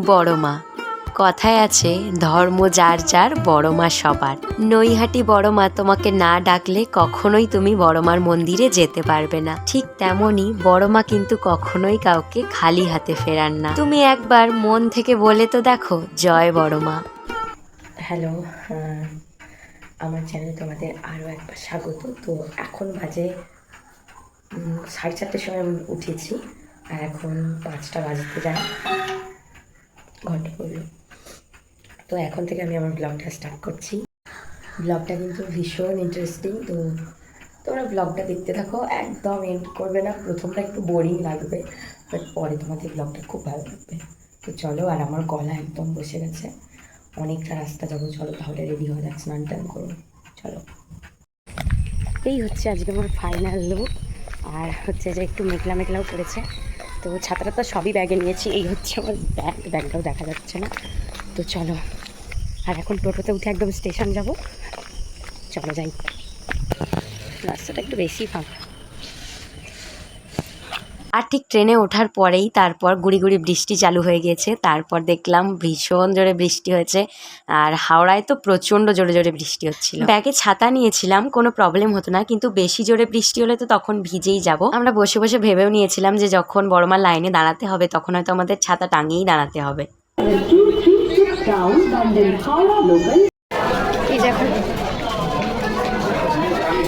বড় মা। কথায় আছে ধর্ম যার যার বড় মা সবার। নৈহাটি বড় মা তোমাকে না ডাকলে কখনোই তুমি বড় মার মন্দিরে যেতে পারবে না। ঠিক তেমনই বড় মা কিন্তু কখনোই কাউকে খালি হাতে ফেরান না। তুমি একবার মন থেকে বলে তো দেখো, জয় বড় মা। হ্যালো, আমার চ্যানেলে তোমাদের আরও একবার স্বাগত। তো এখন বাজে 4:30টার সময় আমি উঠেছি, আর এখন 5টা বাজতে যায়, ঘন্টা পড়লো। তো এখন থেকে আমি আমার ব্লগটা স্টার্ট করছি। ব্লগটা কিন্তু ভীষণ ইন্টারেস্টিং, তো তোমরা ব্লগটা দেখতে থাকো, একদম এন্ড করবে না। প্রথমটা একটু বোরিং লাগবে, বাট পরে তোমাদের ব্লগটা খুব ভালো লাগবে। তো চলো, আর আমার গলা একদম বসে গেছে, অনেকটা রাস্তা যাবো। চলো তাহলে রেডি হয়ে যাক, স্নান টান করবো। চলো, এই হচ্ছে আজকে আমার ফাইনাল লুক। আর হচ্ছে যে একটু মেঘলা মেঘলাও পড়েছে, তো ছাতাটা তো সবই ব্যাগে নিয়েছি। এই হচ্ছে আমার ব্যাগটাও দেখা যাচ্ছে না। তো চলো, আর এখন টোটোতে উঠে একদম স্টেশন যাব। চলো যাই, রাস্তাটা একটু বেশি ফাঁকা। আর ঠিক ট্রেনে ওঠার পরেই তারপর গুড়ি গুড়ি বৃষ্টি চালু হয়ে গিয়েছে। তারপর দেখলাম ভীষণ জোরে বৃষ্টি হয়েছে, আর হাওড়ায় তো প্রচণ্ড জোরে জোরে বৃষ্টি হচ্ছিল। ব্যাগে ছাতা নিয়েছিলাম, কোনো প্রবলেম হতো না, কিন্তু বেশি জোরে বৃষ্টি হলে তো তখন ভিজেই যাব। আমরা বসে বসে ভেবেও নিয়েছিলাম যে যখন বড়মার লাইনে দাঁড়াতে হবে তখন হয়তো আমাদের ছাতা টাঙিয়েই দাঁড়াতে হবে।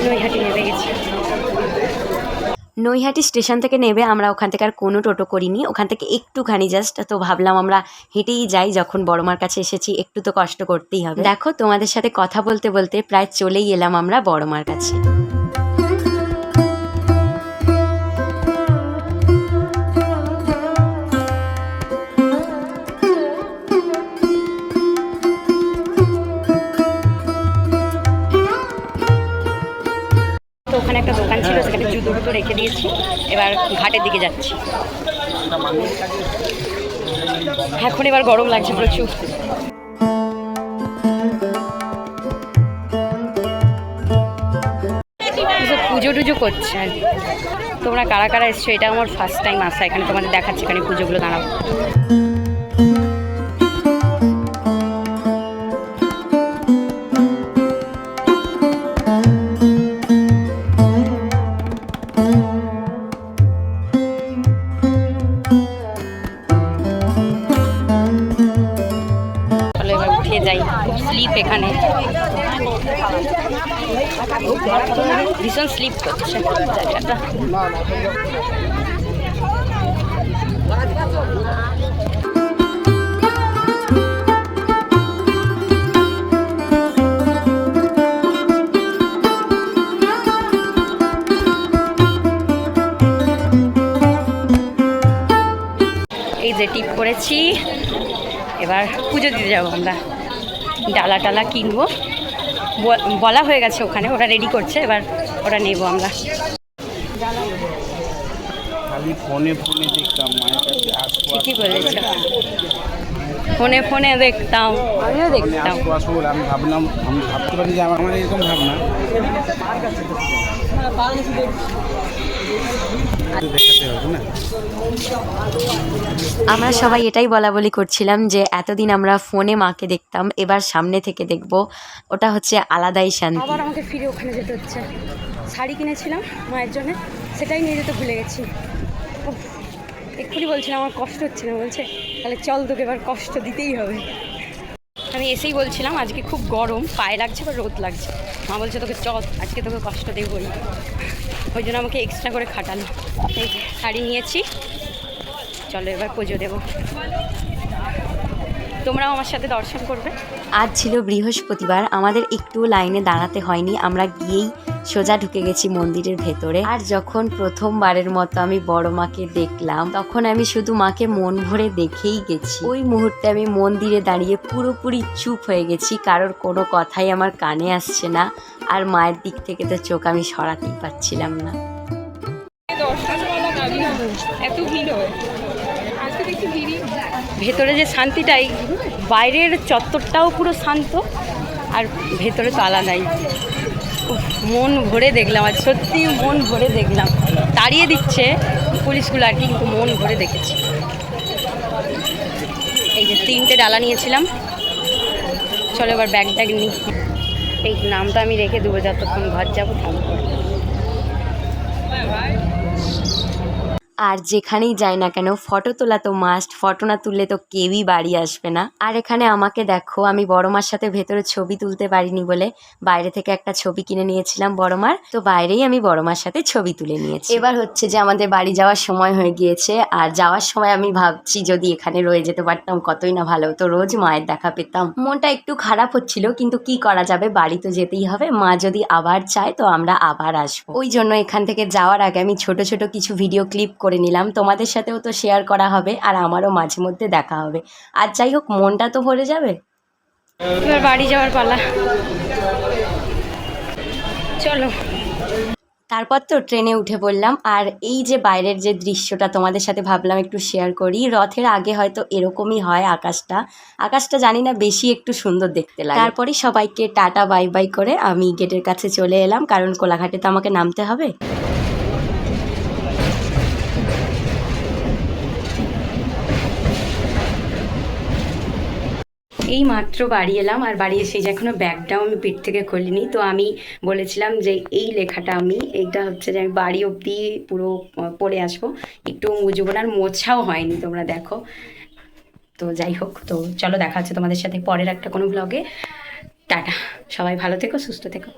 নৈহাটি নেমে গেছি। নৈহাটি স্টেশন থেকে নেবে আমরা ওখান থেকে আর কোনো টোটো করিনি, ওখান থেকে একটুখানি জাস্ট। তো ভাবলাম আমরা হেঁটেই যাই, যখন বড়মার কাছে এসেছি একটু তো কষ্ট করতেই হবে। দেখো, তোমাদের সাথে কথা বলতে বলতে প্রায় চলেই এলাম আমরা বড়মার কাছে। তো ওখানে একটা দোকান ছিল, সেখানে জুতো টুতো রেখে দিয়েছি। এবার ঘাটের দিকে যাচ্ছি। এখন এবার গরম লাগছে প্রচুর। পুজো টুজো করছে, আর তোমরা কারা কারা এসছো, এটা আমার ফার্স্ট টাইম আসা এখানে। তোমাদের দেখাচ্ছি এখানে পুজোগুলো, দাঁড়াও। যাই, খুব স্লিপ এখানে, ভীষণ স্লিপ করছে জায়গাটা। এই যে টিপ করেছি, এবার পুজো দিতে যাবো আমরা। ডালা টালা কিনবো, বলা হয়ে গেছে ওখানে, ওরা রেডি করছে, এবার ওরা নেবো আমরা। ঠিকই বলেছ, ফোনে ফোনে দেখতাম, আমিও দেখতাম। আমি ভাবলাম, আমি ভাবতে পারি যে আমার এরকম ভাবনা। আমরা সবাই এটাই বলা বলি করছিলাম যে এতদিন আমরা ফোনে মাকে দেখতাম, এবার সামনে থেকে দেখব, ওটা হচ্ছে আলাদাই শান্তি। আবার আমাকে ফিরে ওখানে যেতে হচ্ছে। শাড়ি কিনেছিলাম মায়ের জন্য, সেটাই নিয়ে যেতে ভুলে গেছি। এক্ষুনি বলছিলাম আমার কষ্ট হচ্ছে না, বলছে তাহলে চল, তোকে এবার কষ্ট দিতেই হবে। আমি এসেই বলছিলাম আজকে খুব গরম, পায়ে লাগছে বা রোদ লাগছে। মা বলছে তোকে চল, আজকে তোকে কষ্ট দেবই, ওই জন্য আমাকে এক্সট্রা করে খাটালো। এই যে শাড়ি নিয়েছি, চলো এবার পুজো দেবো। তোমরাও আমার সাথে দর্শন করবে। আজ ছিল বৃহস্পতিবার, আমাদের একটু লাইনে দাঁড়াতে হয়নি, আমরা গিয়েই সোজা ঢুকে গেছি মন্দিরের ভেতরে। আর যখন প্রথমবারের মতো আমি বড় মাকে দেখলাম, তখন আমি শুধু মাকে মন ভরে দেখেই গেছি। ওই মুহূর্তে আমি মন্দিরে দাঁড়িয়ে পুরোপুরি চুপ হয়ে গেছি, কারোর কোনো কথাই আমার কানে আসছে না, আর মায়ের দিক থেকে তো চোখ আমি সরাতেই পারছিলাম না। এত ভিড় হয়, ভেতরে যে শান্তিটাই, বাইরের চত্বরটাও পুরো শান্ত, আর ভেতরে তো আলাদাই। মন ভরে দেখলাম, আর সত্যি মন ভরে দেখলাম। তাড়িয়ে দিচ্ছে পুলিশগুলো আর কি, কিন্তু মন ভরে দেখেছি। এই যে 3টে ডালা নিয়েছিলাম। চলো এবার ব্যাগ ট্যাগ নিই। এই নামটা আমি রেখে দেবো যতক্ষণ ঘর যাবো থাকবো। আর যেখানেই যাই না কেন ফটো তোলা তো মাস্ট, ফটো না তুললে তো কেউই বাড়ি আসবে না। আর এখানে আমাকে দেখো, আমি বড় মার সাথে ভেতরে ছবি তুলতে পারিনি বলে বাইরে থেকে একটা ছবি কিনে নিয়েছিলাম বড় মার, তো বাইরেই আমি বড় মার সাথে ছবি তুলে নিয়েছি। এবার হচ্ছে যে আমাদের বাড়ি যাওয়ার সময় হয়ে গিয়েছে, আর যাওয়ার সময় আমি ভাবছি যদি এখানে রয়ে যেতে পারতাম কতই না ভালো হতো, রোজ মায়ের দেখা পেতাম। মনটা একটু খারাপ হচ্ছিল, কিন্তু কি করা যাবে, বাড়ি তো যেতেই হবে। মা যদি আবার চায় তো আমরা আবার আসবো। ওই জন্য এখান থেকে যাওয়ার আগে আমি ছোট ছোট কিছু ভিডিও ক্লিপ করে নিলাম, তোমাদের সাথেও তো শেয়ার করা হবে আর আমারও মাঝে মধ্যে দেখা হবে। আর যাই হোক, মনটা তো ভরে যাবে। এবার বাড়ি যাওয়ার পালা, চলো। তারপর তো ট্রেনে উঠে পড়লাম। আর এই যে বাইরের যে দৃশ্যটা তোমাদের সাথে ভাবলাম একটু শেয়ার করি। রথের আগে হয়তো এরকমই হয় আকাশটা জানি না বেশি একটু সুন্দর দেখতে লাগে। তারপরে সবাইকে টাটা বাই বাই করে আমি গেটের কাছে চলে এলাম, কারণ কোলাঘাটে তো আমাকে নামতে হবে। এই মাত্র বাড়ি এলাম, আর বাড়ি এসে যে এখনো ব্যাগটাও আমি পিঠ থেকে খুলিনি। তো আমি বলেছিলাম যে এই লেখাটা এইটা হচ্ছে যে আমি বাড়ি অবধি পুরো পড়ে আসবো, একটু মুজবো না, আর মোছাও হয়নি তোমরা দেখো। তো যাই হোক, তো চলো দেখা হচ্ছে তোমাদের সাথে পরের একটা কোনো ব্লগে। টাটা, সবাই ভালো থেকো, সুস্থ থেকো।